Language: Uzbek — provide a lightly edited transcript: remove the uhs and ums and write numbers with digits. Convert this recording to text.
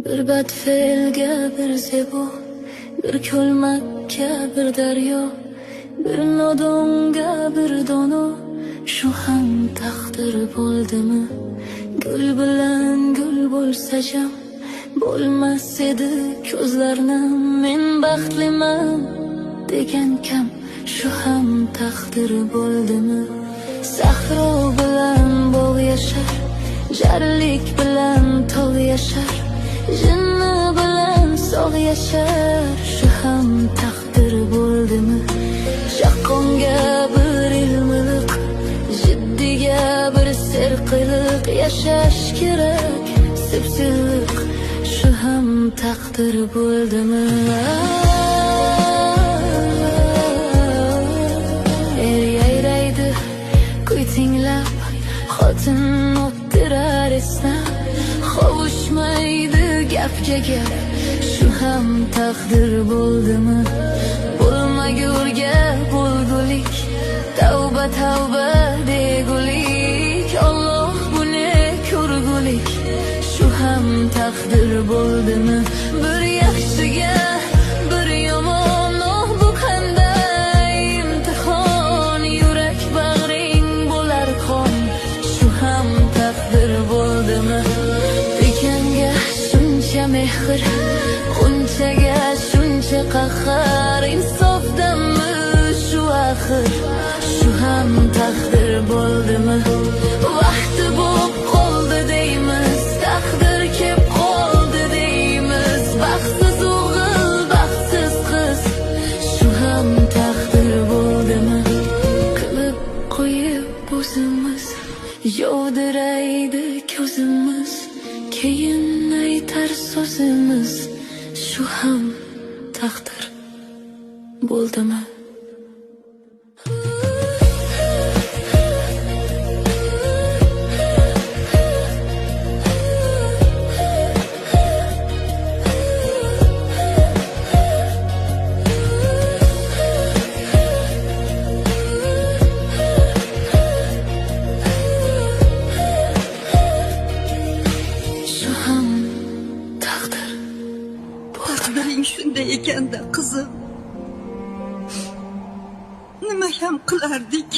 Bir badfelga bir zebo, bir ko'lmakka bir daryo, bir nodonga bir dono, shu ham taqdir bo'ldimi? Gul bilan gul bo'lsa jam, bo'lmas edi ko'zlarnim. Men baxtliman degan kam, shu ham taqdir bo'ldimi? Sahro bilan bog' yashar, jarlik bilan tog' yashar, jinni bilan sog' yashar, shu ham taqdir bo'ldimi? Shaqqonga bir ilmliq, jiddiga bir serqiliq yashash kerak, sepsilliq, shu ham taqdir bo'ldimi? Er yayraydi kuy tinglab, xotin o'ttirar esnab, qovushmaydi gapga gap, shu ham taqdir bo'ldimi? Bo'lmagurga bo'lgulik, tavba tavba degulik, Alloh buni ko'rgulik, shu ham taqdir bo'ldimi? Bir yaxshiga bir yomon, oh bu qanday imtihon, yurak bag'ring bo'lar qon, shu ham taqdir bo'ldimi? Bekanga shuncha mehr, unchaga shuncha qahr, insofdanmi shu axir, shu ham taqdir bo'ldimi? Vaqti bo'p qoldi deymiz, taqdir kep qoldi deymiz, baxtsiz o'g'il, baxtsiz qiz, shu ham taqdir bo'ldimi? Qilib qo'yib o'zimiz, yovdiraydi ko'zimiz, keyin aytar so'zimiz, shu ham taqdir bo'ldimi? Taqdiring shunday ekanda qizim, nima ham qilardik?